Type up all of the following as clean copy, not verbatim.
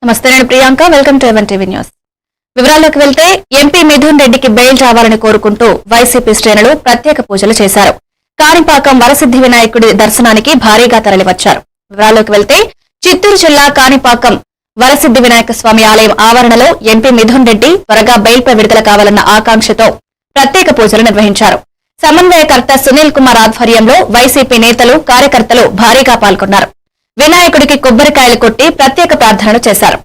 నమస్తే, నేను Priyanka. Welcome to even TV news. వివరాల్లోకి వెళ్తే ఎంపీ మిథున్ రెడ్డికి బెయిల్ రావాలని కోరుకుంటూ వైసీపీ శ్రేణులు ప్రత్యేక పూజలు చేశారు. కాణిపాకం వరసిద్ధి వినాయకుడి దర్శనానికి భారీగా తరలివచ్చారు. వివరాల్లోకి వెళ్తే చిత్తూరు జిల్లా కాణిపాకం వరసిద్ధి వినాయక స్వామి ఆలయం ఆవరణలో ఎంపీ మిథున్ రెడ్డి త్వరగా బెయిల్పై విడుదల కావాలన్న ఆకాంక్షతో ప్రత్యేక పూజలు నిర్వహించారు. సమన్వయకర్త సునీల్ కుమార్ ఆధ్వర్యంలో వైసీపీ నేతలు, కార్యకర్తలు భారీగా పాల్గొన్నారు. వినాయకుడికి కొబ్బరికాయలు కొట్టి ప్రత్యేక ప్రార్థనలు చేశారు.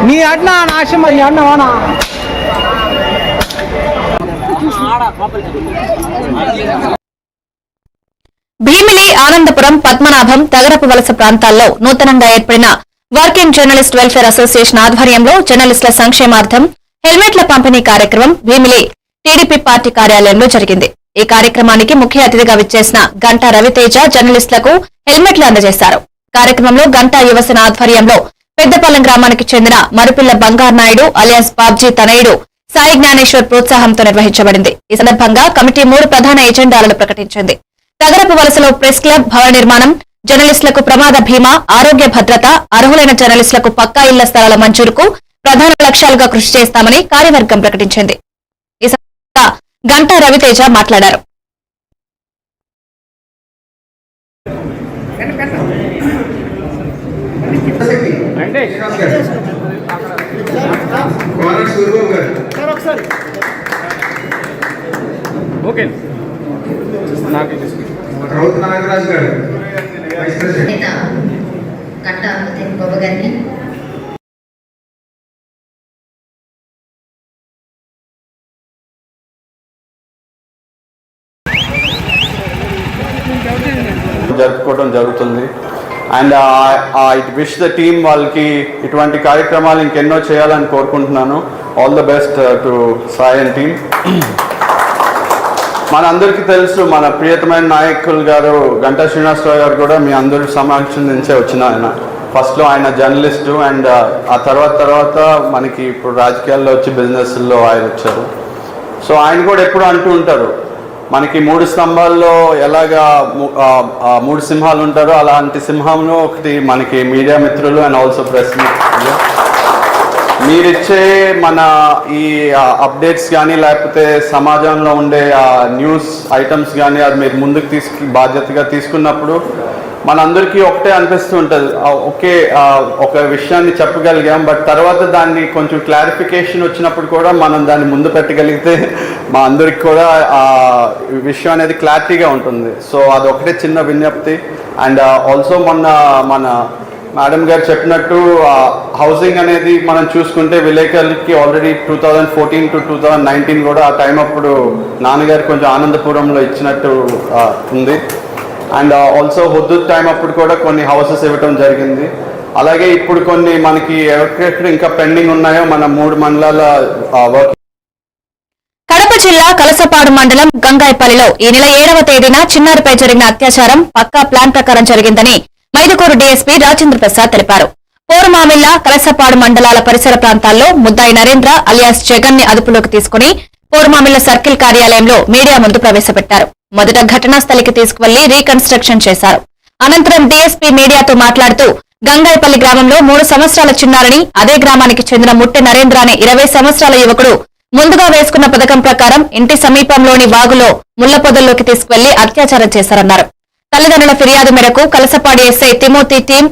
నీ అడ్నా నాశం నీ అన్నవానా భీమిలి, ఆనందపురం, పద్మనాభం, తగరపు వలస ప్రాంతాల్లో నూతనంగా ఏర్పడిన వర్కింగ్ జర్నలిస్ట్ వెల్ఫేర్ అసోసియేషన్ ఆధ్వర్యంలో జర్నలిస్టుల సంక్షేమార్థం హెల్మెట్ల పంపిణీ కార్యక్రమం భీమిలి టీడీపీ పార్టీ కార్యాలయంలో జరిగింది. ఈ కార్యక్రమానికి ముఖ్య అతిథిగా విచ్చేసిన గంటా రవితేజ జర్నలిస్టులకు హెల్మెట్లు అందజేశారు. కార్యక్రమంలో గంటా యువసేన ఆధ్వర్యంలో పెద్దపల్లం గ్రామానికి చెందిన మరుపిల్ల బంగారు నాయుడు అలియాస్ బాబ్జీ తనయుడు సాయి జ్ఞానేశ్వర్ ప్రోత్సాహంతో నిర్వహించబడింది. ఈ సందర్భంగా కమిటీ 3 ప్రధాన ఎజెండాలను ప్రకటించింది. తగరపు వలసలో ప్రెస్ క్లబ్, భవన నిర్మాణం, జర్నలిస్టులకు ప్రమాద బీమా, ఆరోగ్య భద్రత, అర్హులైన జర్నలిస్టులకు పక్కా ఇళ్ల స్థలాల మంజూరుకు ప్రధాన లక్ష్యాలుగా కృషి చేస్తామని కార్యవర్గం ప్రకటించింది. ఈ సందర్భంగా గంటా రవితేజ మాట్లాడారు. జరుపుకోవడం జరుగుతుంది. And I wish the team వాళ్ళకి ఇటువంటి కార్యక్రమాలు ఇంకెన్నో చేయాలని కోరుకుంటున్నాను. All the best to Sai and team. మనందరికీ తెలుసు, మన ప్రియతమైన నాయకులు గారు గంటా శ్రీనివాసరావు గారు కూడా మీ అందరి సమక్షం నుంచే వచ్చిన ఆయన. ఫస్ట్లో ఆయన జర్నలిస్టు అండ్ ఆ తర్వాత మనకి ఇప్పుడు రాజకీయాల్లో వచ్చి బిజినెస్లో ఆయన వచ్చారు. సో ఆయన కూడా ఎప్పుడు అంటూ ఉంటారు, మనకి 3 స్తంభాల్లో ఎలాగా 3 సింహాలు ఉంటారో అలాంటి సింహంలో ఒకటి మనకి మీడియా మిత్రులు అండ్ ఆల్సో ప్రెస్ మిత్రులు. మీరిచ్చే మన ఈ అప్డేట్స్ కానీ లేకపోతే సమాజంలో ఉండే న్యూస్ ఐటమ్స్ కానీ అది మీరు ముందుకు బాధ్యతగా తీసుకున్నప్పుడు మనందరికీ ఒకటే అనిపిస్తూ ఉంటుంది, ఒకే ఒక విషయాన్ని చెప్పగలిగాం, బట్ తర్వాత దాన్ని కొంచెం క్లారిఫికేషన్ వచ్చినప్పుడు కూడా మనం దాన్ని ముందు పెట్టగలిగితే మా అందరికి కూడా ఆ విషయం అనేది క్లారిటీగా ఉంటుంది. సో అదొకటే చిన్న విజ్ఞప్తి. అండ్ ఆల్సో మన మేడం గారు చెప్పినట్టు హౌసింగ్ అనేది మనం చూసుకుంటే విలేకరులకి ఆల్రెడీ 2014 to 2019 కూడా ఆ టైం అప్పుడు నాన్నగారు కొంచెం ఆనందపురంలో ఇచ్చినట్టు ఉంది. అండ్ ఆల్సో హుద్దూద్ టైం అప్పుడు కూడా కొన్ని హౌసెస్ ఇవ్వటం జరిగింది. అలాగే ఇప్పుడు కొన్ని మనకి ఎక్కడెక్కడ ఇంకా పెండింగ్ ఉన్నాయో మన 3 మండలాల వర్క్. కడప జిల్లా కలసపాడు మండలం గంగాయపల్లిలో ఈ నెల 7వ తేదీన చిన్నారిపై జరిగిన అత్యాచారం పక్కా ప్లాన్ ప్రకారం జరిగిందని మైదుకూరు డీఎస్పీ రాజేంద్ర ప్రసాద్ తెలిపారు. పోరుమామిళ్ల, కలసపాడు మండలాల పరిసర ప్రాంతాల్లో ముద్దాయి నరేంద్ర అలియాస్ జగన్ ని అదుపులోకి తీసుకుని పోరుమామిళ్ల సర్కిల్ కార్యాలయంలో మీడియా ముందు ప్రవేశపెట్టారు. మొదట ఘటనా స్థలికి తీసుకువెళ్లి రీకన్స్ట్రక్షన్ చేశారు. అనంతరం డీఎస్పీ మీడియాతో మాట్లాడుతూ గంగాయపల్లి గ్రామంలో 3 సంవత్సరాల చిన్నారని, అదే గ్రామానికి చెందిన ముట్టె నరేంద్ర అనే 20 సంవత్సరాల యువకుడు ముందుగా వేసుకున్న పథకం ప్రకారం ఇంటి సమీపంలోని వాగులో ముళ్ల పొదల్లోకి తీసుకువెళ్లి అత్యాచారం చేశారన్నారు. తల్లిదండ్రుల ఫిర్యాదు మేరకు కలసపాడి ఎస్ఐ తిమోతి టీం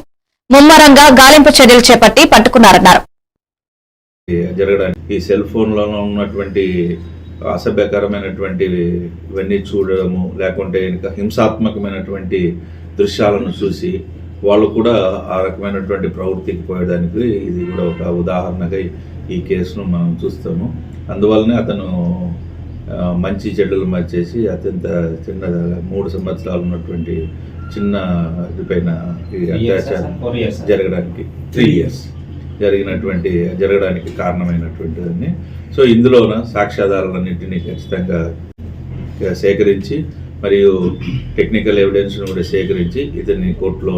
ముమ్మరంగా గాలింపు చర్యలు చేపట్టి పట్టుకున్నారన్నారు. జరగడానికి ఈ సెల్ ఫోన్లలో ఉన్నటువంటి అసభ్యకరమైనటువంటి ఇవన్నీ చూడడము, లేకుంటే ఇంకా హింసాత్మకమైనటువంటి దృశ్యాలను చూసి వాళ్ళు కూడా ఆ రకమైనటువంటి ప్రవృత్తికి పోయడానికి ఇది కూడా ఒక ఉదాహరణగా ఈ కేసును మనం చూస్తాము. అందువల్లనే అతను మంచి చెడ్డలు మర్చేసి అత్యంత చిన్న 3 సంవత్సరాలు ఉన్నటువంటి చిన్న ఇదిపైన ఈ అత్యాచారం జరగడానికి 3 years జరగడానికి కారణమైనటువంటివన్నీ. సో ఇందులోన సాక్ష్యాధారాలన్నింటినీ ఖచ్చితంగా సేకరించి మరియు టెక్నికల్ ఎవిడెన్స్ను కూడా సేకరించి ఇతన్ని కోర్టులో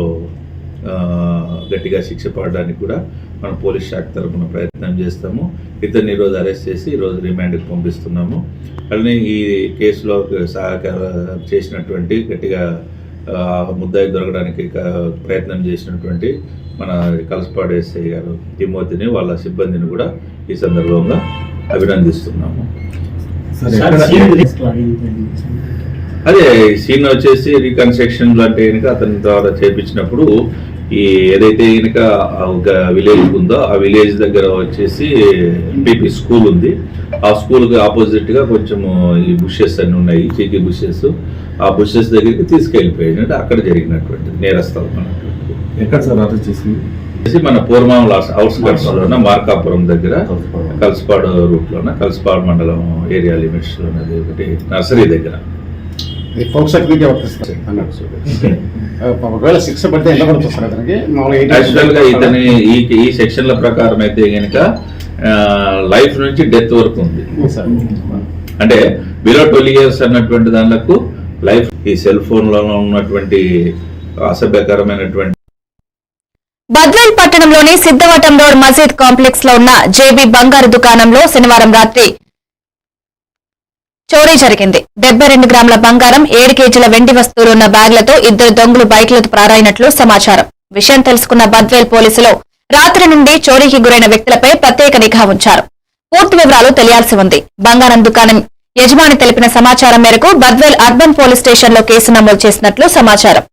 గట్టిగా శిక్ష పడడానికి కూడా మనం పోలీస్ శాఖ తరఫున ప్రయత్నం చేస్తాము. ఇతన్ని ఈరోజు అరెస్ట్ చేసి ఈరోజు రిమాండ్కి పంపిస్తున్నాము. అలానే ఈ కేసులో సహకారం చేసినటువంటి గట్టిగా ముద్దాయి దొరకడానికి ప్రయత్నం చేసినటువంటి మన కలసపాడు ఎస్ఐ గారు తిమోతిని వాళ్ళ సిబ్బందిని కూడా ఈ సందర్భంగా అభినందిస్తున్నాము. అదే సీన్ వచ్చేసి రీకన్స్ట్రక్షన్ లాంటి కనుక అతని ద్వారా చేపించినప్పుడు ఈ ఏదైతే కనుక ఒక విలేజ్ ఉందో ఆ విలేజ్ దగ్గర వచ్చేసి ఎంపీపీ స్కూల్ ఉంది. ఆ స్కూల్కి ఆపోజిట్గా కొంచెం ఈ బుషెస్ అన్నీ ఉన్నాయి, చీకీ బుషెస్. ఆ బుషెస్ దగ్గరికి తీసుకెళ్ళిపోయాడు. అంటే అక్కడ జరిగినటువంటి నేరస్థలం అన్నటువంటి. ఎక్కడ సార్ అరెస్ట్ చేసింది? మన పూర్మాముల అవుట్స్కట్స్ లోన మార్కాపురం దగ్గర కలసపాడు రూట్ లోన కలసపాడు మండలం ఏరియా లిమిట్స్ లోనది ఒకటి నర్సరీ దగ్గర. ఒకవేళ శిక్ష పడితే ఎంత పడుతుంది సార్ అతనికి? యాక్చువల్ గా ఇతని ఈ సెక్షన్ల ప్రకారం అయితే కనుక లైఫ్ నుంచి డెత్ వరకు ఉంది. అంటే బిలో 12 years అన్నటువంటి దానికి లైఫ్. ఈ సెల్ ఫోన్ లో ఉన్నటువంటి అసభ్యకరమైనటువంటి బద్వేల్ పట్టణంలోని సిద్ధవటం రోడ్ మసీద్ కాంప్లెక్స్ లో ఉన్న జేబీ బంగారు దుకాణంలో శనివారం రాత్రి చోరీ జరిగింది. 72 గ్రాముల బంగారం, 7 కేజీల వెండి వస్తువులు ఉన్న బ్యాగ్లతో 2 దొంగలు బైక్లతో పారాయినట్లు సమాచారం. విషయం తెలుసుకున్న బద్వేల్ పోలీసులు రాత్రి నుండి చోరీకి గురైన వ్యక్తులపై ప్రత్యేక నిఘా ఉంచారు. పూర్తి వివరాలు తెలియాల్సి ఉంది. బంగారం దుకాణం యజమాని తెలిపిన సమాచారం మేరకు బద్వేల్ అర్బన్ పోలీస్ స్టేషన్లో కేసు నమోదు చేసినట్లు సమాచారం.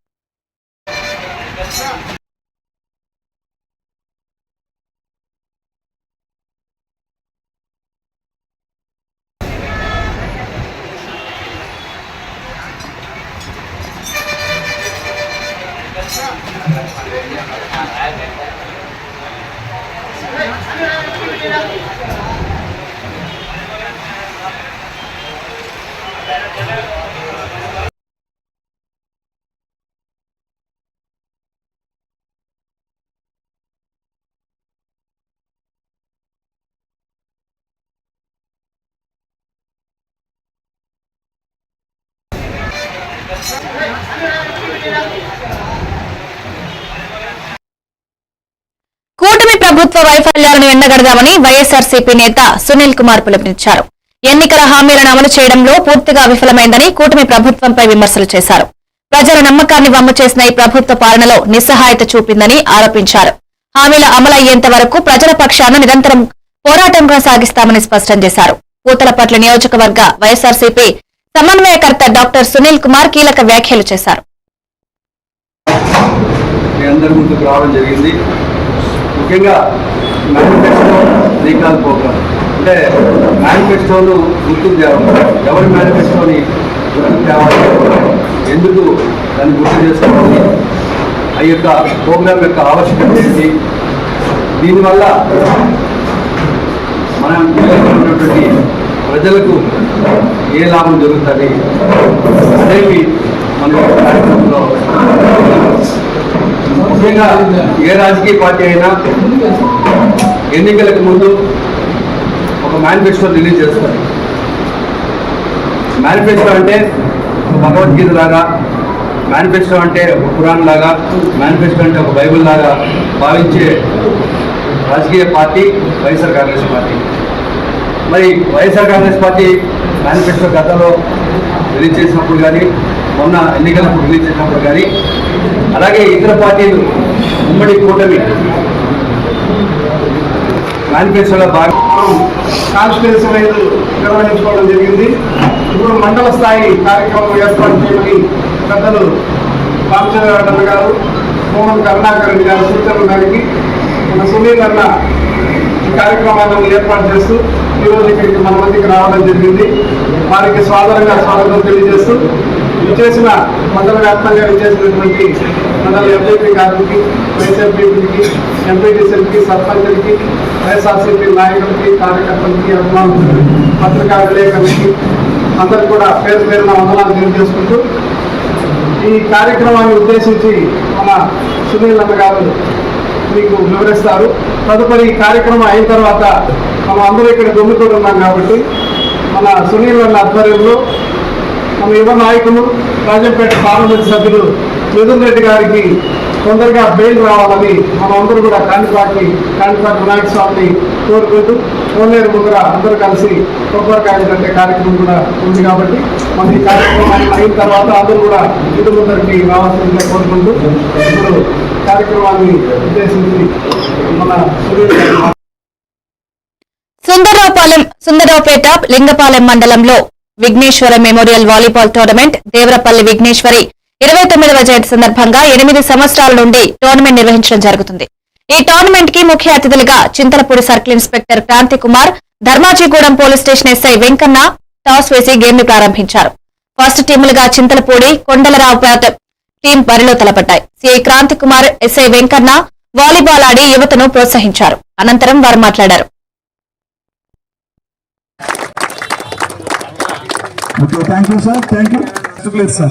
కూటమి ప్రభుత్వ వైఫల్యాలను ఎండగడదామని వైఎస్ఆర్సీపీ నేత సునీల్ కుమార్ పిలుపునిచ్చారు. ఎన్నికల హామీలను అమలు చేయడంలో పూర్తిగా విఫలమైందని కూటమి ప్రభుత్వంపై విమర్శలు చేశారు. ప్రజల నమ్మకాన్ని వమ్ము చేసిన ఈ ప్రభుత్వ పాలనలో నిస్సహాయత చూపిందని ఆరోపించారు. హామీల అమలయ్యేంత వరకు ప్రజల పక్షాన నిరంతరం పోరాటంగా సాగిస్తామని స్పష్టం చేశారు. పూతలపట్ల నియోజకవర్గ వైఎస్ఆర్సీపీ సమన్వయకర్త డాక్టర్ సునీల్ కుమార్ కీలక వ్యాఖ్యలు చేశారు. ముఖ్యంగా మేనిఫెస్టో రీకాల్ ప్రోగ్రామ్ అంటే మేనిఫెస్టోను గుర్తుకు తేవాలి. ఎవరి మేనిఫెస్టోని గుర్తుకు తేవాలి, ఎందుకు దాన్ని గుర్తు చేసుకోవాలి, ఆ యొక్క ప్రోగ్రాం యొక్క ఆవశ్యకత ఏంటి, దీనివల్ల మనం ఉన్నటువంటి ప్రజలకు ఏ లాభం జరుగుతుంది అనేవి మన కార్యక్రమంలో. ముఖ్యంగా ఏ రాజకీయ పార్టీ అయినా ఎన్నికలకు ముందు ఒక మేనిఫెస్టో రిలీజ్ చేస్తారు. మేనిఫెస్టో అంటే భగవద్గీత లాగా, మేనిఫెస్టో అంటే ఒక ఖురాన్ లాగా, మేనిఫెస్టో అంటే ఒక బైబిల్ లాగా భావించే రాజకీయ పార్టీ వైఎస్ఆర్ కాంగ్రెస్ పార్టీ. మరి వైఎస్ఆర్ కాంగ్రెస్ పార్టీ మేనిఫెస్టో గతంలో రిలీజ్ చేసినప్పుడు కానీ, మొన్న ఎన్నికలకు రిలీజ్ చేసినప్పుడు కానీ, అలాగే ఇతర పార్టీలు ఉమ్మడి కూటమి మేనిఫెస్టోలో భాగం కాన్స్టిట్యూన్సీ వైజ్ నిర్వహించుకోవడం జరిగింది. ఇప్పుడు మండల స్థాయి కార్యక్రమం ఏర్పాటు చేయమని పెద్దలు రామచంద్రరావు గారు, మోహన్ కరుణాకర్ రెడ్డి గారు సూచనల మేరకి మన సునీల్ అన్న ఈ కార్యక్రమాలను ఏర్పాటు చేస్తూ ఈరోజు ఇక్కడికి మన మందికి రావడం జరిగింది. వారికి స్వాగతంగా స్వాగతం తెలియజేస్తూ విచ్చేసిన మండల వ్యాప్తంగా విచ్చేసినటువంటి మండల ఎంపీపీ గారికి, వైఎస్ఆర్పీకి, ఎంపీటీసీలకి, సర్పంచులకి, వైఎస్ఆర్సీపీ నాయకులకి, కార్యకర్తలకి, అభిమానులకి, పత్రికా విలేకరులకి అందరూ కూడా పేరు పేరున వందనాలు తెలియజేసుకుంటూ ఈ కార్యక్రమాన్ని ఉద్దేశించి మన సునీల్ అన్న గారు మీకు వివరిస్తారు. తదుపరి ఈ కార్యక్రమం అయిన తర్వాత మనం అందరూ ఇక్కడ గుమ్మితోడు ఉన్నాం కాబట్టి మన సునీల్ అన్న ఆధ్వర్యంలో మన యువ నాయకులు రాజంపేట పార్లమెంట్ సభ్యులు మిథున్ రెడ్డి గారికి తొందరగా బెయిల్ రావాలని మనం అందరూ కూడా కాణిపాటి వినాయక స్వామిని కోరుకుంటూ కోనేరు ముందర అందరూ కలిసి కొబ్బరికాయలు కట్టే కార్యక్రమం కూడా ఉంది కాబట్టి మన ఈ కార్యక్రమం అయిన తర్వాత అందరూ కూడా ఇంటి ముందరికి రావాల్సిందిగా కోరుకుంటూ ఇప్పుడు కార్యక్రమాన్ని ఉద్దేశించి మన సుందరరావుపేట లింగపాలెం మండలంలో Vighneswara memorial volleyball tournament Devarapalli Vighneswari 29వ జయంతి సందర్భంగా 8 సంవత్సరాల నుండి టోర్నమెంట్ నిర్వహించడం జరుగుతుంది. ఈ టోర్నమెంట్ కి ముఖ్య అతిథులుగా Chintalapudi circle inspector Kranthi Kumar, Dharmajigudem police station SI Venkanna toss వేసి గేమ్ ను ప్రారంభించారు. ఫస్ట్ టీములుగా చింతలపూడి, కొండలరావుపేట టీం బరిలో తలపడ్డాయి. CI Kranthi Kumar, SI Venkanna volleyball ఆడి యువతను ప్రోత్సహించారు. అనంతరం వారు మాట్లాడారు. Okay, thank you, sir. Thank you. Best player, sir.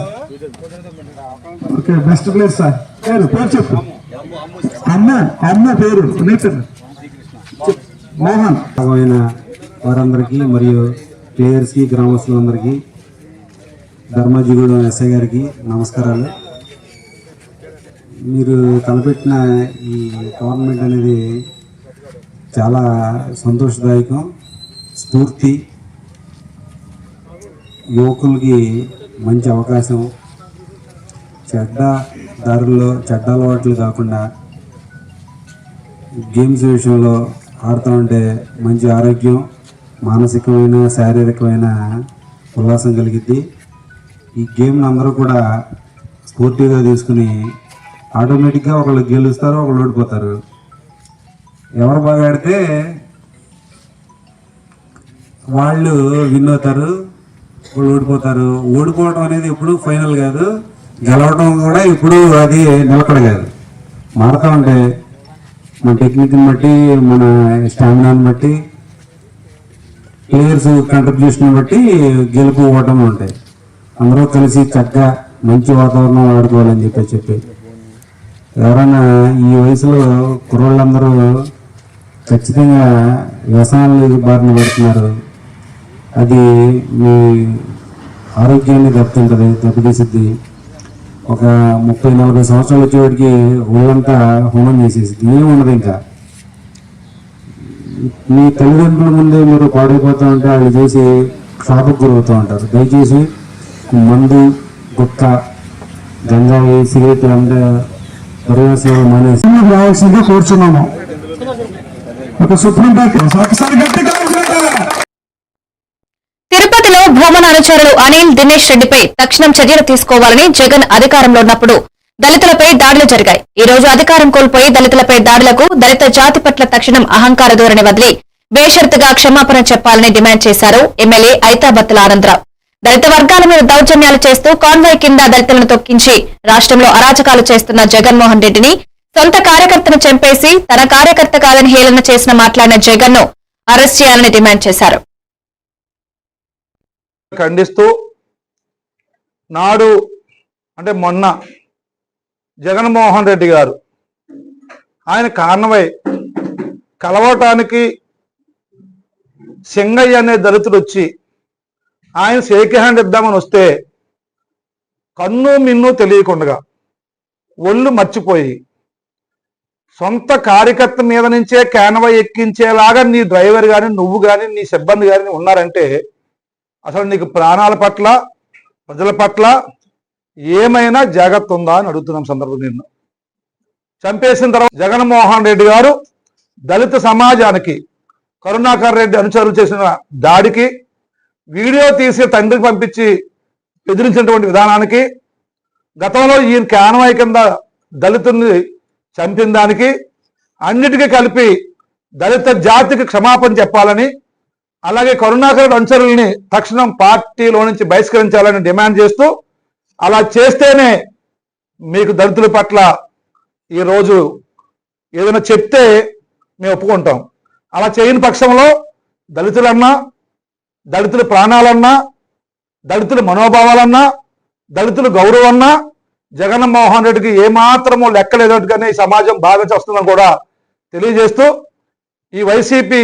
Okay, best player, sir. పేరు చెప్పు. అమ్మ పేరు మోహన్. వారందరికీ మరియు ప్లేయర్స్కి, గ్రామస్తులందరికీ, ధర్మాజీగూడెం ఎస్ఐ గారికి నమస్కారాలు. మీరు తలపెట్టిన ఈ టోర్నమెంట్ అనేది చాలా సంతోషదాయకం, స్ఫూర్తి, యువకులకి మంచి అవకాశం. చెడ్డ దారుల్లో చెడ్డ అలవాట్లు కాకుండా గేమ్స్ విషయంలో ఆడుతూ ఉంటే మంచి ఆరోగ్యం, మానసికమైన శారీరకమైన ఉల్లాసం కలిగిద్ది. ఈ గేమ్ని అందరూ కూడా స్పోర్టివ్గా తీసుకుని ఆటోమేటిక్గా ఒకళ్ళు గెలుస్తారు, ఒకళ్ళు ఓడిపోతారు. ఎవరు బాగా ఆడితే వాళ్ళు విన్ అవుతారు, వాళ్ళు ఓడిపోతారు. ఓడిపోవడం అనేది ఎప్పుడు ఫైనల్ కాదు, గెలవడం కూడా ఇప్పుడు అది నిలకడ కాదు. మారుతూ ఉంటే మన టెక్నిక్ని బట్టి, మన స్టామినాని బట్టి, ప్లేయర్స్ కంట్రిబ్యూషన్ బట్టి గెలుపు ఓటం ఉంటాయి. అందరూ కలిసి చక్కగా మంచి వాతావరణం ఆడుకోవాలని చెప్పి ఎవరైనా ఈ వయసులో కుర్రోళ్ళందరూ ఖచ్చితంగా వ్యసనాలు బారిన పడుతున్నారు. అది మీ ఆరోగ్యాన్ని దెబ్బతీసిద్ది. ఒక 30-40 సంవత్సరాలు వచ్చేవాడికి ఒళ్ళంతా హోమం చేసేసింది, ఏముండదు. ఇంకా మీ తల్లిదండ్రుల ముందే మీరు పాడైపోతూ ఉంటే వాళ్ళు చేసి షాపుకు గురవుతూ ఉంటారు. దయచేసి మందు, గుట్కా, గంజాయి, సిగరెట్ అంటే పరివేశాలు మానేసి రావాల్సిందిగా కోరుచున్నాము. ఒక సుప్రీంకోర్టు ఒకసారి గట్టిగా తిరుపతిలో భూమన అనుచరులు అనిల్, దినేష్ రెడ్డిపై తక్షణం చర్యలు తీసుకోవాలని జగన్ అధికారంలో ఉన్నప్పుడు దళితులపై దాడులు జరిగాయి. ఈ రోజు అధికారం కోల్పోయి దళితులపై దాడులకు దళిత జాతి పట్ల తక్షణం అహంకార ధోరణి వదిలి బేషరతుగా క్షమాపణ చెప్పాలని డిమాండ్ చేశారు ఎమ్మెల్యే ఐతాబత్తుల ఆనందరావు. దళిత వర్గాల మీద దౌర్జన్యాలు చేస్తూ కాన్వాయ్ కింద దళితులను తొక్కించి రాష్ట్రంలో అరాచకాలు చేస్తున్న జగన్మోహన్ రెడ్డిని, సొంత కార్యకర్తను చంపేసి తన కార్యకర్త కాదని హేళన చేసిన మాట్లాడిన జగన్ ను అరెస్ట్ చేయాలని డిమాండ్ చేశారు. ఖండిస్తూ నాడు అంటే మొన్న జగన్మోహన్ రెడ్డి గారు ఆయన కారణమై కలవటానికి సింగయ్య అనే దళితుడు వచ్చి ఆయన షేక్ హ్యాండ్ ఇద్దామని వస్తే కన్ను మిన్ను తెలియకుండా ఒళ్ళు మర్చిపోయి సొంత కార్యకర్త మీద నుంచే కాన్వాయ్ ఎక్కించేలాగా నీ డ్రైవర్ కానీ, నువ్వు కానీ, నీ సిబ్బంది కానీ ఉన్నారంటే అసలు నీకు ప్రాణాల పట్ల, ప్రజల పట్ల ఏమైనా జాగ్రత్త ఉందా అని అడుగుతున్నాం సందర్భం. నిన్ను చంపేసిన తర్వాత జగన్మోహన్ రెడ్డి గారు దళిత సమాజానికి కరుణాకర్ రెడ్డి అనుచరులు చేసిన దాడికి వీడియో తీసి తండ్రికి పంపించి ఎదిరించినటువంటి విధానానికి, గతంలో ఈయన కాన్వాయ్ కింద దళితుల్ని చంపిన దానికి అన్నిటికీ కలిపి దళిత జాతికి క్షమాపణ చెప్పాలని, అలాగే కరుణాకర్ అనుచరుల్ని తక్షణం పార్టీలో నుంచి బహిష్కరించాలని డిమాండ్ చేస్తూ, అలా చేస్తేనే మీకు దళితుల పట్ల ఈరోజు ఏదైనా చెప్తే మేము ఒప్పుకుంటాం. అలా చేయని పక్షంలో దళితులన్నా, దళితుల ప్రాణాలన్నా, దళితుల మనోభావాలన్నా, దళితుల గౌరవన్నా జగన్మోహన్ రెడ్డికి ఏమాత్రము లెక్కలేదట్టుగానే ఈ సమాజం భావించి వస్తుందని కూడా తెలియజేస్తూ ఈ వైసీపీ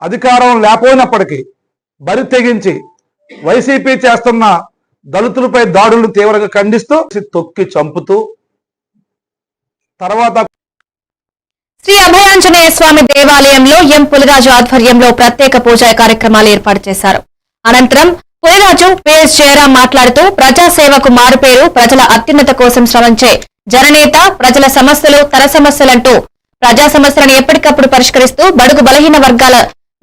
అధికారం లేకపోయినప్పటికీ బరి తెగించి వైసీపీ చేస్తున్న దళితులపై దాడులను తీవ్రంగా ఖండిస్తూ తొక్కి చంపుతూ తర్వాత శ్రీ అభయాంజనేయ స్వామి దేవాలయంలో ఎం పులిరాజు ఆధ్వర్యంలో ప్రత్యేక పూజా కార్యక్రమాలు ఏర్పాటు చేశారు. అనంతరం పులిరాజు పిఎస్ జయరాం మాట్లాడుతూ ప్రజాసేవకు మారుపేరు, ప్రజల అత్యున్నత కోసం శ్రమించే జననేత, ప్రజల సమస్యలు తన సమస్యలంటూ ప్రజా సమస్యలను ఎప్పటికప్పుడు పరిష్కరిస్తూ బడుగు బలహీన వర్గాల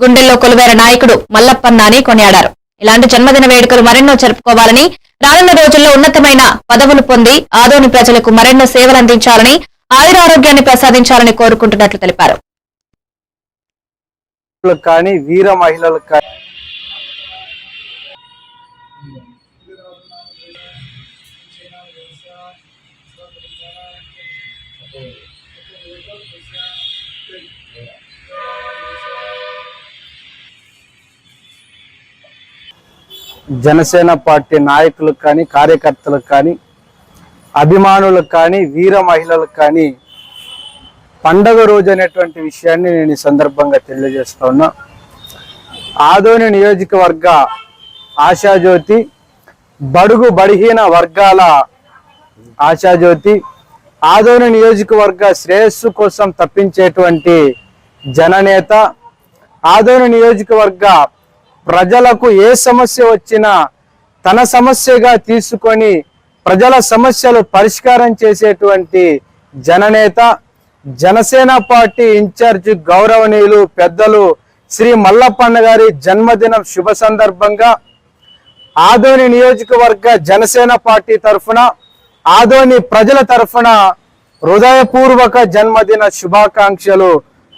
గుండెల్లో కొలువేర నాయకుడు మల్లప్పన్న అని కొనియాడారు. ఇలాంటి జన్మదిన వేడుకలు మరెన్నో జరుపుకోవాలని, రానున్న రోజుల్లో ఉన్నతమైన పదవులు పొంది ఆదోని ప్రజలకు మరెన్నో సేవలు అందించాలని, ఆయురారోగ్యాన్ని ప్రసాదించాలని కోరుకుంటున్నట్లు తెలిపారు. కానీ వీర మహిళలకు కానీ జనసేన పార్టీ నాయకులకు కానీ, కార్యకర్తలకు కానీ, అభిమానులకు కానీ, వీర మహిళలకు కానీ పండగ రోజు అనేటువంటి విషయాన్ని నేను ఈ సందర్భంగా తెలియజేస్తా ఉన్నా. ఆదోని నియోజకవర్గ ఆశాజ్యోతి, బడుగు బడిహీన వర్గాల ఆశాజ్యోతి, ఆదోని నియోజకవర్గ శ్రేయస్సు కోసం తప్పించేటువంటి జననేత, ఆదోని నియోజకవర్గ ప్రజలకు ఏ సమస్య వచ్చినా తన సమస్యగా తీసుకొని ప్రజల సమస్యలు పరిష్కారం చేసేటువంటి జననేత, జనసేన పార్టీ ఇన్ఛార్జి గౌరవనీయులు పెద్దలు శ్రీ మల్లప్పన్న గారి జన్మదినం శుభ సందర్భంగా ఆదోని నియోజకవర్గ జనసేన పార్టీ తరఫున, ఆదోని ప్రజల తరఫున హృదయపూర్వక జన్మదిన శుభాకాంక్షలు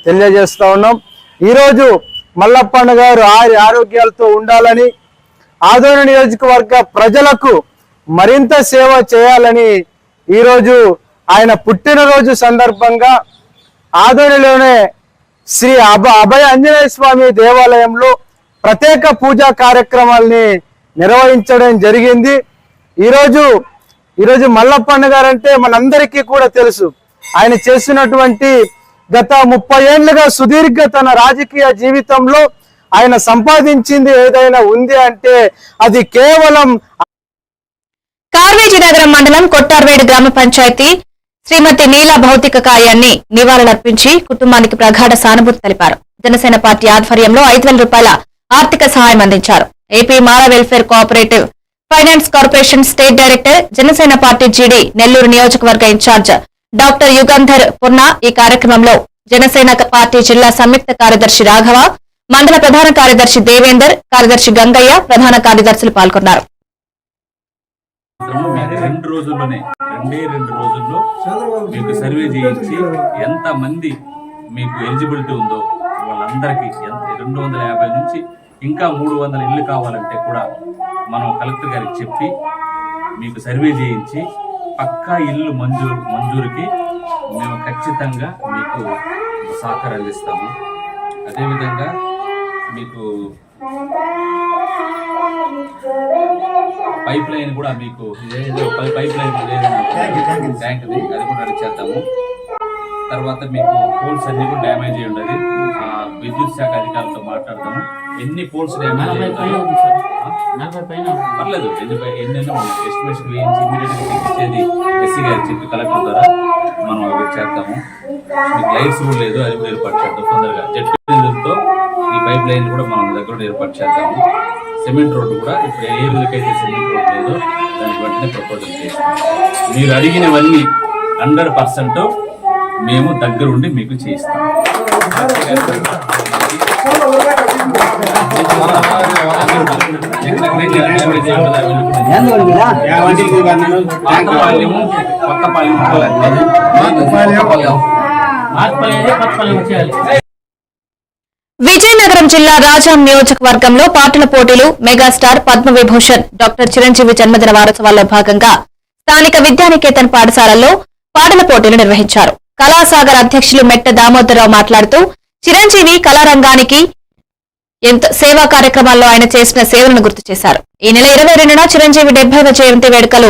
తెలియజేస్తా ఉన్నాం. ఈరోజు మల్లప్పన్న గారు ఆరోగ్యాలతో ఉండాలని, ఆదోని నియోజకవర్గ ప్రజలకు మరింత సేవ చేయాలని ఈరోజు ఆయన పుట్టినరోజు సందర్భంగా ఆదోనిలోనే శ్రీ అభయ ఆంజనేయ స్వామి దేవాలయంలో ప్రత్యేక పూజా కార్యక్రమాల్ని నిర్వహించడం జరిగింది. ఈరోజు మల్లప్పన్న గారు అంటే మనందరికీ కూడా తెలుసు. ఆయన చేసినటువంటి గత 30 ఏళ్లుగా సుదీర్ఘ తన రాజకీయ జీవితంలో ఆయన సంపాదించింది ఏదైనా ఉంది అంటే అది కేవలం కార్వేజీనగరం మండలం కొట్టార్వేడు గ్రామ పంచాయతీ శ్రీమతి నీలా భౌతిక కాయాన్ని నివాళులర్పించి కుటుంబానికి ప్రగాఢ సానుభూతి తెలిపారు. జనసేన పార్టీ ఆధ్వర్యంలో 5,000 రూపాయల ఆర్థిక సహాయం అందించారు. AP Mala welfare cooperative finance corporation state director, Janasena party GD Nellore నియోజకవర్గ ఇన్ఛార్జ్ డాక్టర్ యుగంధర్ పుర్నా, ఈ కార్యక్రమంలో జనసేన పార్టీ జిల్లా సంయుక్త కార్యదర్శి రాఘవ, మండల ప్రధాన కార్యదర్శి దేవేందర్, కార్యదర్శి గంగయ్య, ప్రధాన కార్యదర్శులు పాల్గొన్నారు. 2 రోజుల్లో మీకు సర్వే చేయించి ఎంత మంది మీకు ఎలిజిబిలిటీ ఉందో వాళ్ళందరికీ 250 నుంచి ఇంకా 300 ఇళ్ళు కావాలంటే కూడా మనం కలెక్టర్ గారికి చెప్పి మీకు సర్వే చేయించి పక్కా ఇల్లు మంజూరుకి మేము ఖచ్చితంగా మీకు సహకారం అందిస్తాము. అదేవిధంగా మీకు పైప్ లైన్ కూడా మీకు పైప్ లైన్ ట్యాంక్ది అది కూడా రెడీ చేద్దాము. తర్వాత మీకు పోల్స్ అన్ని కూడా డ్యామేజ్ అయ్యి ఉండదు. విద్యుత్ శాఖ అధికారులతో మాట్లాడతాము. ఎన్ని పోల్స్ డ్యామేజ్ పర్లేదు, ఎన్నెన్నో ఎస్టిమేషన్ వేయించి ఇమీడియట్గా ఇచ్చేది ఎస్సీ గారికి చెప్పి కలెక్టర్ ద్వారా మనం అవి చేద్దాము. మీకు లైట్స్ కూడా లేదు, అది కూడా ఏర్పాటు చేద్దాం తొందరగా. జెట్ నిధులతో ఈ పైప్ లైన్ కూడా మనం దగ్గర ఏర్పాటు చేద్దాము. సిమెంట్ రోడ్డు కూడా ఇప్పుడు ఏ విధంగా సిమెంట్ రోడ్ లేదో దానికి వెంటనే ప్రపోజల్ చేస్తాం. మీరు అడిగినవన్నీ 100% మేము దగ్గరుండి మీకు చేయిస్తాం. విజయనగరం జిల్లా రాజాం నియోజకవర్గంలో పాటల పోటీలు, మెగాస్టార్ పద్మవిభూషణ్ డాక్టర్ చిరంజీవి జన్మదిన వారోత్సవాల్లో భాగంగా స్థానిక విద్యానికేతన్ పాఠశాలల్లో పాటల పోటీలు నిర్వహించారు. కళాసాగర్ అధ్యక్షులు మెట్ట దామోదరరావు మాట్లాడుతూ చిరంజీవి కళారంగానికి సేవా కార్యక్రమాల్లో ఆయన చేసిన సేవలను గుర్తు చేశారు. ఈ నెల 22న చిరంజీవి 70వ జయంతి వేడుకలు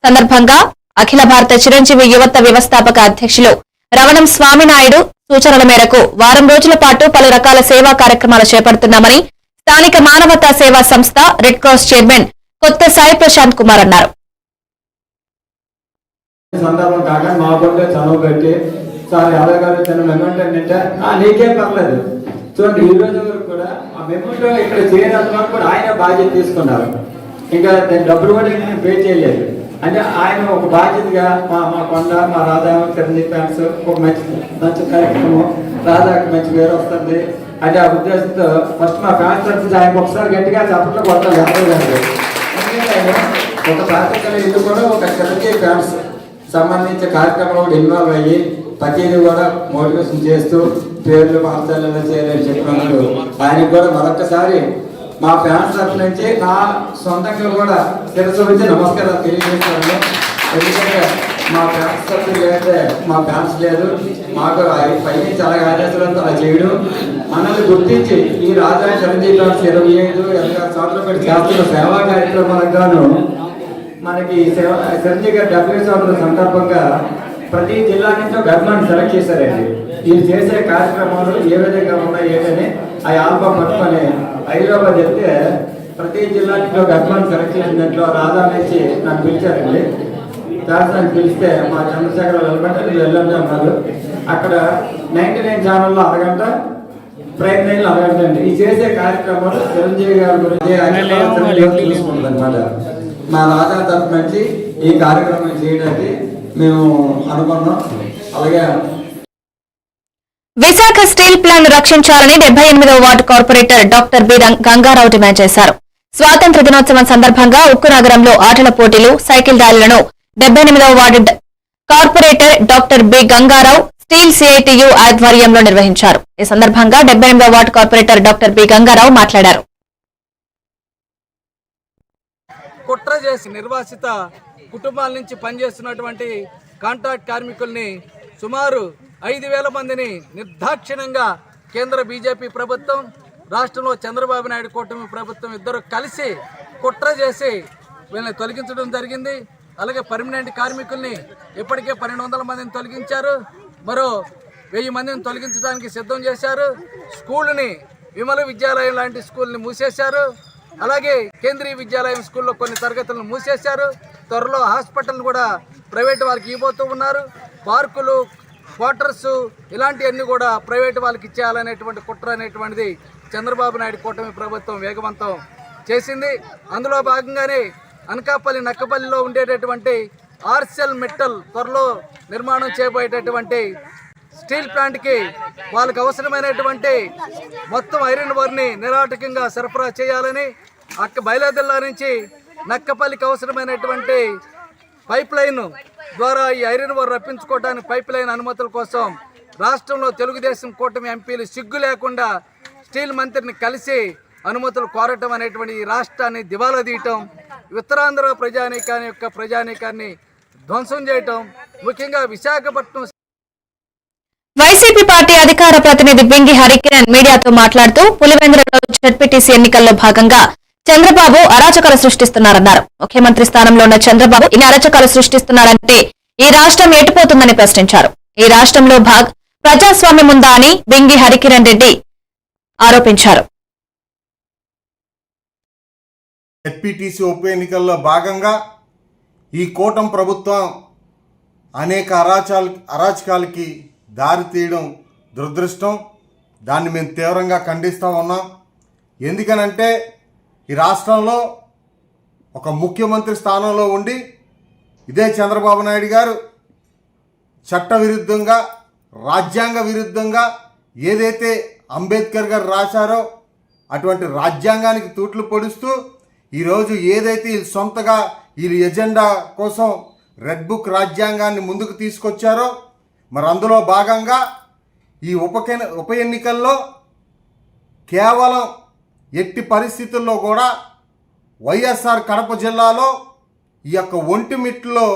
సందర్భంగా అఖిల భారత చిరంజీవి యువత వ్యవస్థాపక అధ్యక్షులు రవణం స్వామినాయుడు సూచనల మేరకు వారం రోజుల పాటు పలు రకాల సేవా కార్యక్రమాలు చేపడుతున్నామని స్థానిక మానవతా సేవా సంస్థ రెడ్ క్రాస్ చైర్మన్ కొత్త సాయి ప్రశాంత్ కుమార్ అన్నారు. సందర్భం కాక మా కూడా చదువు పెట్టి సార్ యాదవ్ గారు చిన్న మెమెంట్ అంటే నీకేం పర్లేదు చూడండి. ఈ రోజు వరకు కూడా ఆ మెమెంట్ ఇక్కడ చేయనంత వరకు కూడా ఆయన బాధ్యత తీసుకున్నారు. ఇంకా డబ్బులు కూడా నేను పే చేయలేదు. అంటే ఆయన ఒక బాధ్యతగా మా కొండ మా రాధా చిరంజీవి ఫ్యాన్స్ ఒక మంచి కార్యక్రమం, రాధాకి మంచి పేరు వస్తుంది అంటే ఆ ఉద్దేశంతో ఫస్ట్ మా ఫ్యాన్స్ తరఫున ఆయనకు ఒకసారి గట్టిగా చప్పట్లు కొట్టాలి. ఎందుకంటే ఒక పాత్రికలు ఇది కూడా ఒక చిరంజీవి ఫ్యాన్స్ సంబంధించిన కార్యక్రమంలో కూడా ఇన్వాల్వ్ అయ్యి ప్రతిదీ కూడా మోటివేషన్ చేస్తూ పేర్లు మార్చాలని చేయాలని చెప్పినందుకు ఆయనకు కూడా మరొకసారి మా ఫ్యాన్స్ తరఫు నుంచి నా సొంతంగా కూడా శిరస్సు నుంచి నమస్కారాలు తెలియజేస్తాను. ఎందుకంటే మా ఫ్యాన్స్ తరఫు లేదంటే మా ఫ్యాన్స్ లేదు, మాకు పైనుంచి అలాగే ఆదేశాలతో అలా చేయడం మనల్ని గుర్తించి ఈ రాజా చిరంజీవి ఫ్యాన్స్ 25 సంవత్సరాలు పెట్టి చేస్తున్న సేవా కార్యక్రమాలకు గాను మనకి చిరంజీవి గారి 70 సంవత్సరాల సందర్భంగా ప్రతి జిల్లా నుంచి ఒక గవర్నమెంట్ సెలెక్ట్ చేశారండి. వీళ్ళు చేసే కార్యక్రమాలు ఏ విధంగా ఉన్నాయి ఏంటని ఆ ఆల్బమ్ పట్టుకొని హైదరాబాద్ వెళ్తే ప్రతి జిల్లా నుంచి ఒక గవర్నమెంట్ సెలెక్ట్ చేసిన దాంట్లో రాధా నుంచి నాకు పిలిచారండి. దానికి పిలిస్తే మా చంద్రశేఖర వెళ్ళండి అన్నారు. అక్కడ 99 ఛానల్లో అరగంట, ప్రైమ్ 9 అరగంట అండి. ఈ చేసే కార్యక్రమాలు చిరంజీవి గారి గురించి చూసుకుంటుంది అనమాట. మా రాజా తరఫు నుంచి ఈ కార్యక్రమం చేయడానికి మేము అనుకున్నాం. అలాగే విశాఖ స్టీల్ ప్లాంట్ రక్షించాలని 78వ ward corporator doctor B Gangarao demand చేశారు. స్వాతంత్ర దినోత్సవం సందర్భంగా ఉక్కు నగరంలో ఆటల పోటీలు, సైకిల్ ర్యాలీలను 78వ ward corporator doctor B Gangarao steel CITU ఆధ్వర్యంలో నిర్వహించారు. ఈ సందర్భంగా 78వ ward corporator doctor B Gangarao మాట్లాడారు. కుట్ర చేసి నిర్వాసిత కుటుంబాల నుంచి పనిచేస్తున్నటువంటి కాంట్రాక్ట్ కార్మికుల్ని సుమారు 5,000 మందిని నిర్దాక్షిణ్యంగా కేంద్ర బీజేపీ ప్రభుత్వం, రాష్ట్రంలో చంద్రబాబు నాయుడు కూటమి ప్రభుత్వం ఇద్దరు కలిసి కుట్ర చేసి వీళ్ళని తొలగించడం జరిగింది. అలాగే పర్మనెంట్ కార్మికుల్ని ఇప్పటికే 1200 మందిని తొలగించారు. మరో 1000 మందిని తొలగించడానికి సిద్ధం చేశారు. స్కూల్ని విమల విద్యాలయం లాంటి స్కూల్ని మూసేశారు. అలాగే కేంద్రీయ విద్యాలయం స్కూల్లో కొన్ని తరగతులను మూసేశారు. త్వరలో హాస్పిటల్ కూడా ప్రైవేట్ వాళ్ళకి ఇవ్వబోతూ ఉన్నారు. పార్కులు, క్వార్టర్స్ ఇలాంటివన్నీ కూడా ప్రైవేట్ వాళ్ళకి ఇచ్చేయాలనేటువంటి కుట్ర అనేటువంటిది చంద్రబాబు నాయుడు కూటమి ప్రభుత్వం వేగవంతం చేసింది. అందులో భాగంగానే అనకాపల్లి, నక్కపల్లిలో ఉండేటటువంటి ఆర్సెల్ మెటల్ త్వరలో నిర్మాణం చేయబోయేటటువంటి స్టీల్ ప్లాంట్కి వాళ్ళకి అవసరమైనటువంటి మొత్తం ఐరన్ ఓర్ని నిరాటకంగా సరఫరా చేయాలని, బయలుదేరిలా నుంచి నక్కపల్లికి అవసరమైనటువంటి పైప్ లైన్ ద్వారా ఈ ఐరన్ ఓర్ రప్పించుకోవడానికి పైప్ లైన్ అనుమతుల కోసం రాష్ట్రంలో తెలుగుదేశం కూటమి ఎంపీలు సిగ్గు లేకుండా స్టీల్ మంత్రిని కలిసి అనుమతులు కోరటం అనేటువంటి ఈ రాష్ట్రాన్ని దివాలా తీయటం, ఉత్తరాంధ్ర ప్రజానీకాన్ని ధ్వంసం చేయటం, ముఖ్యంగా విశాఖపట్నం. వైసీపీ పార్టీ అధికార ప్రతినిధి బింగి హరికిరణ్ మీడియాతో మాట్లాడుతూ పులివెందులలో జడ్పీటీసీ ఎన్నికల్లో భాగంగా చంద్రబాబు అరాచకాలు సృష్టిస్తున్నారన్నారు. ముఖ్యమంత్రి స్థానంలో ఉన్న చంద్రబాబు ఇన్ని అరాచకాలు సృష్టిస్తున్నారంటే ఈ రాష్ట్రం ఎటుపోతుందని ప్రశ్నించారు. ఈ రాష్ట్రంలో ప్రజాస్వామ్యం ఉందా అని బింగి హరికిరణ్ రెడ్డి ఆరోపించారు. జడ్పీటీసీ ఉప ఎన్నికల్లో భాగంగా ఈ కూటమి ప్రభుత్వం అనేక అరాచకాలకి దారి తీయడం దురదృష్టం. దాన్ని మేము తీవ్రంగా ఖండిస్తూ ఉన్నాం. ఎందుకనంటే ఈ రాష్ట్రంలో ఒక ముఖ్యమంత్రి స్థానంలో ఉండి ఇదే చంద్రబాబు నాయుడు గారు చట్టవిరుద్ధంగా, రాజ్యాంగ విరుద్ధంగా ఏదైతే అంబేద్కర్ గారు రాశారో అటువంటి రాజ్యాంగానికి తూట్లు పొడుస్తూ ఈరోజు ఏదైతే సొంతగా వీళ్ళ ఎజెండా కోసం రెడ్ బుక్ రాజ్యాంగాన్ని ముందుకు తీసుకొచ్చారో మరి అందులో భాగంగా ఈ ఉప ఎన్నికల్లో కేవలం ఎట్టి పరిస్థితుల్లో కూడా వైఎస్ఆర్ కడప జిల్లాలో ఈ యొక్క ఒంటిమిట్లో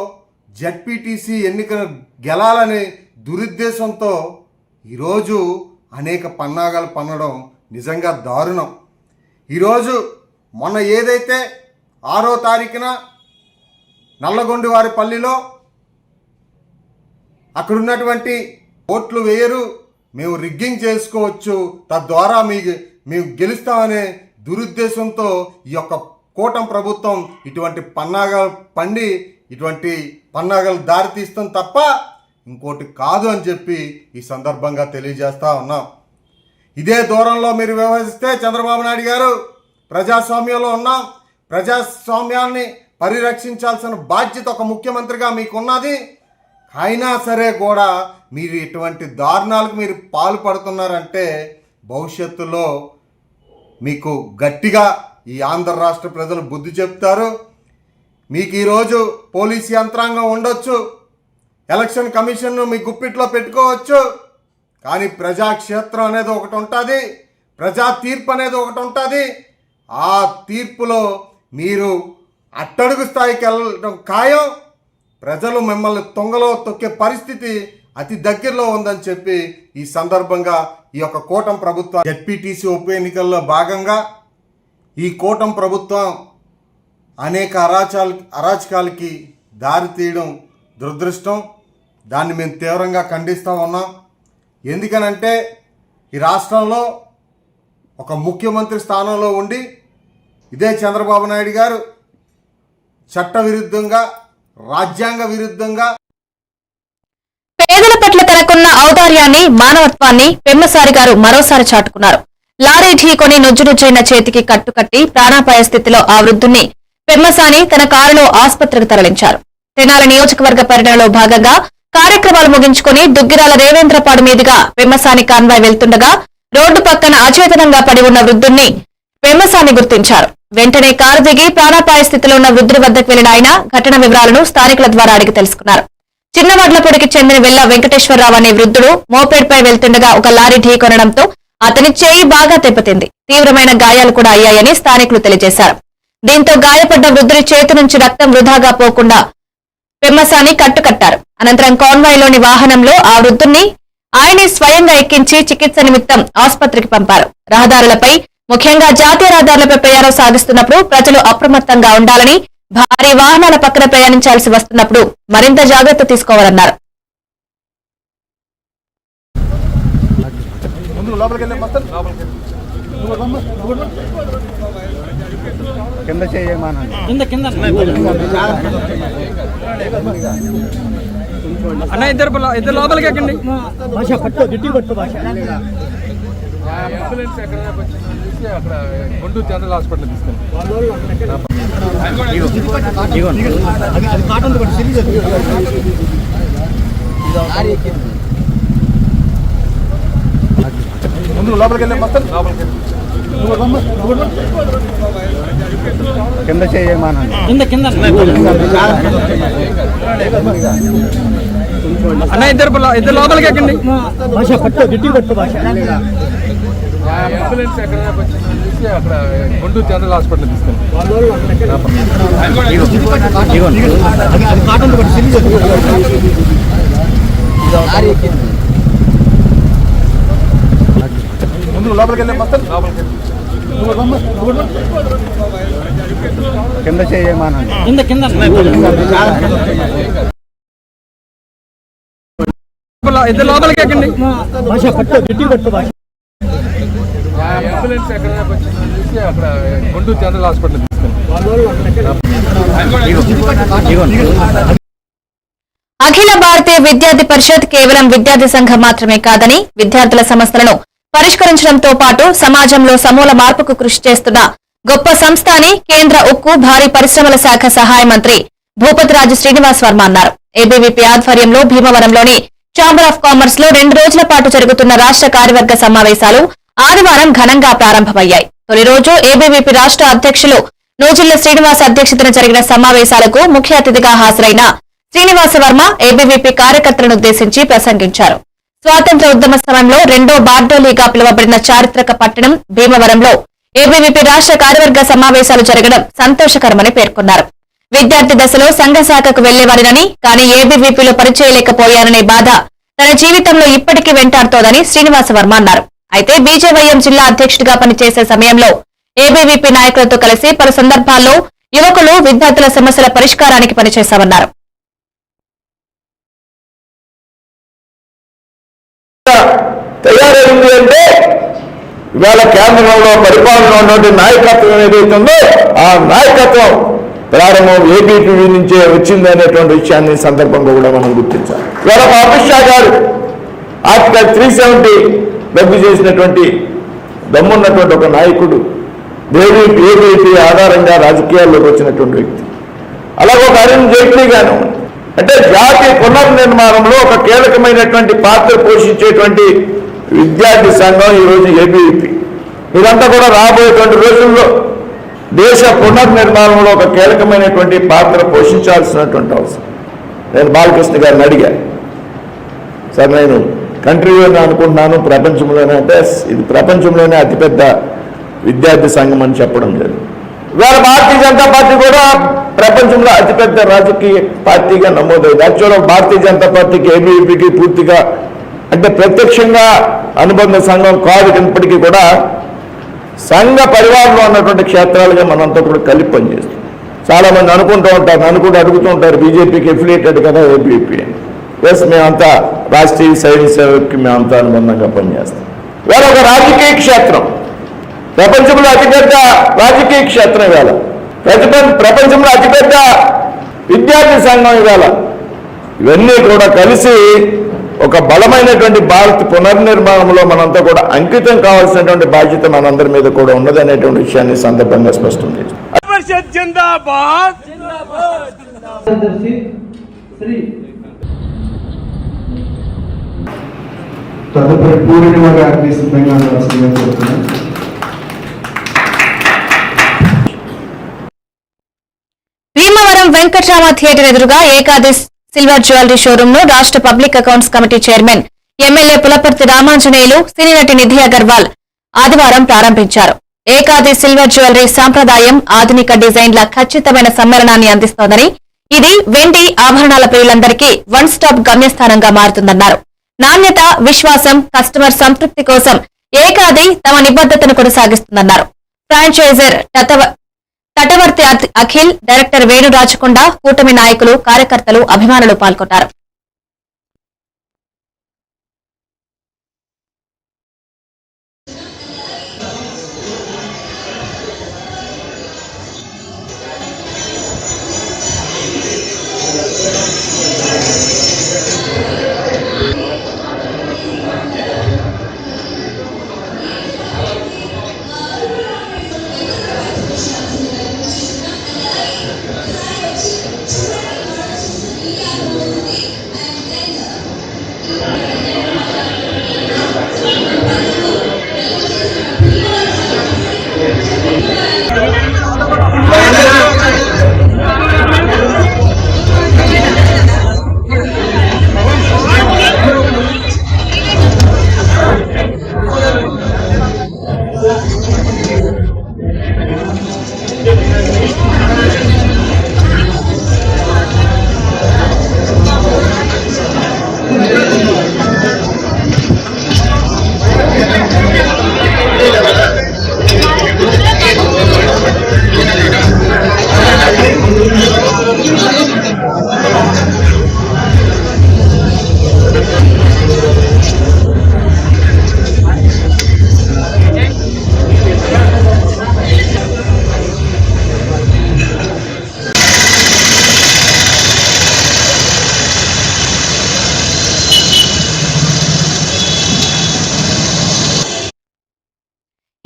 జడ్పీటీసీ ఎన్నికలు గెలాలనే దురుద్దేశంతో ఈరోజు అనేక పన్నాగాలు పన్నడం నిజంగా దారుణం. ఈరోజు మొన్న ఏదైతే 6వ తారీఖున నల్లగొండవారిపల్లిలో అక్కడ ఉన్నటువంటి ఓట్లు వేయరు, మేము రిగ్గింగ్ చేసుకోవచ్చు, తద్వారా మేము గెలుస్తామనే దురుద్దేశంతో ఈ యొక్క కూటమి ప్రభుత్వం ఇటువంటి పన్నాగాలు పండి ఇటువంటి పన్నాగాలు దారితీస్తాం తప్ప ఇంకోటి కాదు అని చెప్పి ఈ సందర్భంగా తెలియజేస్తా ఉన్నాం. ఇదే దూరంలో మీరు వ్యవహరిస్తే చంద్రబాబు నాయుడు గారు, ప్రజాస్వామ్యంలో ఉన్నాం, ప్రజాస్వామ్యాన్ని పరిరక్షించాల్సిన బాధ్యత ఒక ముఖ్యమంత్రిగా మీకున్నది. అయినా సరే కూడా మీరు ఇటువంటి దారుణాలకు మీరు పాల్పడుతున్నారంటే భవిష్యత్తులో మీకు గట్టిగా ఈ ఆంధ్ర రాష్ట్ర ప్రజలు బుద్ధి చెప్తారు. మీకు ఈరోజు పోలీస్ యంత్రాంగం ఉండొచ్చు, ఎలక్షన్ కమిషన్ను మీ గుప్పిట్లో పెట్టుకోవచ్చు, కానీ ప్రజాక్షేత్రం అనేది ఒకటి ఉంటుంది, ప్రజా తీర్పు అనేది ఒకటి ఉంటుంది. ఆ తీర్పులో మీరు అట్టడుగు స్థాయికి వెళ్ళడం ఖాయం. ప్రజలు మిమ్మల్ని తొంగలో తొక్కే పరిస్థితి అతి దగ్గరలో ఉందని చెప్పి ఈ సందర్భంగా ఈ యొక్క కూటమి ప్రభుత్వం జెడ్పీటీసీ ఉప ఎన్నికల్లో భాగంగా ఈ కూటమి ప్రభుత్వం అనేక అరాచకాలకి దారి తీయడం దురదృష్టం. దాన్ని మేము తీవ్రంగా ఖండిస్తూ ఉన్నాం. ఎందుకనంటే ఈ రాష్ట్రంలో ఒక ముఖ్యమంత్రి స్థానంలో ఉండి ఇదే చంద్రబాబు నాయుడు గారు చట్టవిరుద్ధంగా, రాజ్యాంగ విరుద్ధంగా పేదల పట్ల తనకున్న ఔదార్యాన్ని, మానవత్వాన్ని పెమ్మసారి గారు మరోసారి చాటుకున్నారు. లారీ ఢీకొని నుజ్జునుజ్జైన చేతికి కట్టుకట్టి ప్రాణాపాయ స్థితిలో ఆ వృద్ధుణ్ణి పెమ్మసాని తన కారులో ఆసుపత్రికి తరలించారు. తెనాలి నియోజకవర్గ పర్యటనలో భాగంగా కార్యక్రమాలు ముగించుకుని దుగ్గిరాల రేవేంద్రపాడు మీదుగా పెమ్మసాని కాన్వాయ్ వెళ్తుండగా రోడ్డు పక్కన అచేతనంగా పడి ఉన్న వృద్ధుణ్ణి పెమ్మసాని గుర్తించారు. వెంటనే కారు దిగి ప్రాణాపాయ స్థితిలో ఉన్న వృద్ధుడి వద్దకు వెళ్లిన ఆయన ఘటన వివరాలను స్థానికుల ద్వారా అడిగి తెలుసుకున్నారు. చిన్నవడ్లపొడికి చెందిన వెల్ల వెంకటేశ్వరరావు అనే వృద్ధుడు మోపెడ్పై వెళ్తుండగా ఒక లారీ ఢీకొనడంతో అతని చేయి బాగా దెబ్బతింది. తీవ్రమైన గాయాలు కూడా అయ్యాయని స్థానికులు తెలియజేశారు. దీంతో గాయపడ్డ వృద్ధుడి చేతి నుంచి రక్తం వృధాగా పోకుండా పెమ్మసాని కట్టుకట్టారు. అనంతరం కాన్వాయ్లోని వాహనంలో ఆ వృద్ధుణ్ణి ఆయనే స్వయంగా ఎక్కించి చికిత్స నిమిత్తం ఆసుపత్రికి పంపారు. రహదారులపై, ముఖ్యంగా జాతీయ రహదారులపై ప్రయాణం సాగిస్తున్నప్పుడు ప్రజలు అప్రమత్తంగా ఉండాలని, భారీ వాహనాల పక్కన ప్రయాణించాల్సి వస్తున్నప్పుడు మరింత జాగ్రత్త తీసుకోవాలన్నారు. కింద చేయమన్నా అన్న ఇద్దరు లోపలికి ఎక్కండి. అంబులెన్స్ ఎక్కడ వచ్చిందని అక్కడ గుంటూరు జనరల్ హాస్పిటల్ ముందు లోపలికి వెళ్ళే మొత్తం కింద చేయమన్నా అన్న ఇద్దరు లోపలికి ఎక్కండి. అంబులెన్స్ ఎక్కడ వచ్చిందని అక్కడ గుంటూరు జనరల్ హాస్పిటల్ ముందు లోపలికి వెళ్ళే మొత్తం కింద చేయమన్నా ఇద్దరు లోపలికి ఎక్కండి. అంబులెన్స్ ఎక్కడ వచ్చిందని అక్కడ గుంటూరు జనరల్ హాస్పిటల్ అఖిల భారతీయ విద్యార్థి పరిషత్ కేవలం విద్యార్థి సంఘం మాత్రమే కాదని, విద్యార్థుల సమస్యలను పరిష్కరించడంతో పాటు సమాజంలో సమూల మార్పుకు కృషి చేస్తున్న గొప్ప సంస్థ అని కేంద్ర ఉక్కు, భారీ పరిశ్రమల శాఖ సహాయ మంత్రి భూపతిరాజు శ్రీనివాస్ వర్మ అన్నారు. ఏబీవీపీ ఆధ్వర్యంలో భీమవరంలోని ఛాంబర్ ఆఫ్ కామర్స్ లో 2 రోజుల పాటు జరుగుతున్న రాష్ట్ర కార్యవర్గ సమావేశాలు ఆదివారం ఘనంగా ప్రారంభమయ్యాయి. తొలి రోజు ఏబీవీపీ రాష్ట్ర అధ్యక్షులు నూజిళ్ల శ్రీనివాస్ అధ్యక్షతన జరిగిన సమావేశాలకు ముఖ్య అతిథిగా హాజరైన శ్రీనివాస వర్మ ఏబీవీపీ కార్యకర్తలను ఉద్దేశించి ప్రసంగించారు. స్వాతంత్ర ఉద్యమ సమయంలో 2వ బార్డోలీగా పిలువబడిన చారిత్రక పట్టణం భీమవరంలో ఏబీవీపీ రాష్ట్ర కార్యవర్గ సమావేశాలు జరగడం సంతోషకరమని పేర్కొన్నారు. విద్యార్థి దశలో సంఘ శాఖకు వెళ్లేవారినని, కానీ ఏబీవీపీలో పనిచేయలేకపోయాననే బాధ తన జీవితంలో ఇప్పటికీ వెంటాడుతోందని శ్రీనివాస వర్మ అన్నారు. అయితే బీజేవైఎం జిల్లా అధ్యక్షుడిగా పనిచేసే సమయంలో ఏబీవీపీ నాయకులతో కలిసి పలు సందర్భాల్లో యువకులు, విద్యార్థుల సమస్యల పరిష్కారానికి పనిచేశామన్నారు. ఏమిటి అంటే ఇవాళ కేంద్రంలో పరిపాలన ఉన్నటువంటి నాయకత్వం ఏదైతుందో ఆ నాయకత్వం ప్రారంభం ఏబీపీ నుంచే వచ్చింది అనేటువంటి విషయాన్ని సందర్భంగా కూడా మనం గుర్తించాలి. ఇవాళ అమిత్ షా గారు ఆర్టికల్ 370 రద్దు చేసినటువంటి దమ్మున్నటువంటి ఒక నాయకుడు, ఏబీపీ ఆధారంగా రాజకీయాల్లోకి వచ్చినటువంటి వ్యక్తి. అలాగే ఒక అరుణ్ జైట్లీ గాను, అంటే జాతి పునర్నిర్మాణంలో ఒక కీలకమైనటువంటి పాత్ర పోషించేటువంటి విద్యార్థి సంఘం ఈరోజు ఏబీవీపీ. ఇదంతా కూడా రాబోయేటువంటి రోజుల్లో దేశ పునర్నిర్మాణంలో ఒక కీలకమైనటువంటి పాత్ర పోషించాల్సినటువంటి అవసరం. నేను బాలకృష్ణ గారిని అడిగాను, సార్ నేను కంట్రీలోనే అనుకుంటున్నాను ప్రపంచంలోనే, అంటే ఇది ప్రపంచంలోనే అతిపెద్ద విద్యార్థి సంఘం అని చెప్పడం జరిగింది. ఇవాళ భారతీయ జనతా పార్టీ కూడా ప్రపంచంలో అతిపెద్ద రాజకీయ పార్టీగా నమోదైంది. యాక్చువల్గా భారతీయ జనతా పార్టీకి ఏబీవీపీకి పూర్తిగా అంటే ప్రత్యక్షంగా అనుబంధ సంఘం కాదు, ఇప్పటికీ కూడా సంఘ పరివారంలో ఉన్నటువంటి క్షేత్రాలుగా మనంతా కూడా కలిపి పనిచేస్తాం. చాలామంది అనుకుంటూ ఉంటారు, నన్ను కూడా అడుగుతూ ఉంటారు, బీజేపీకి ఎఫిలియేటెడ్ కదా ఏబీవీపీ అని. ప్లస్ మేమంతా రాష్ట్రీయ సైనిక సేవకి మేమంతా అనుబంధంగా పనిచేస్తాం. ఇవాళ ఒక రాజకీయ క్షేత్రం, ప్రపంచంలో అతిపెద్ద రాజకీయ క్షేత్రం ఇవాళ, ప్రపంచంలో అతిపెద్ద విద్యార్థి సంఘం ఇవాళ. ఇవన్నీ కూడా కలిసి ఒక బలమైనటువంటి భారత్ పునర్నిర్మాణంలో మనంతా కూడా అంకితం కావాల్సినటువంటి బాధ్యత మనందరి మీద కూడా ఉన్నది అనేటువంటి విషయాన్ని సందర్భంగా స్పష్టం చేస్తాం. తదుపరి పూర్ణిమ గారిని సిద్ధంగా ఉండాల్సిందిగా కోరుతున్నాను. భీమవరం వెంకట్రామ థియేటర్ ఎదురుగా ఏకాదశి సిల్వర్ జ్యువెలరీ షోరూమ్ ను రాష్ట్ర public accounts committee chairman MLA Pulaparthi Ramanjaneyulu, సినీ నటి నిధి అగర్వాల్ ఆదివారం ప్రారంభించారు. ఏకాదశి సిల్వర్ జ్యువెలరీ సాంప్రదాయం, ఆధునిక డిజైన్ల ఖచ్చితమైన సమ్మేళనాన్ని అందిస్తోందని, ఇది వెండి ఆభరణాల ప్రియులందరికీ వన్ స్టాప్ గమ్యస్థానంగా మారుతుందన్నారు. నాణ్యత, విశ్వాసం, కస్టమర్ సంతృప్తి కోసం ఏకాది తమ నిబద్ధతను కొనసాగిస్తుందన్నారు. ఫ్రాంచైజర్ తటవర్తి అఖిల్, డైరెక్టర్ వేణు రాచకొండ, కూటమి నాయకులు, కార్యకర్తలు, అభిమానులు పాల్గొన్నారు.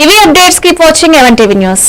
ఇవి updates. Keep watching 11 TV news.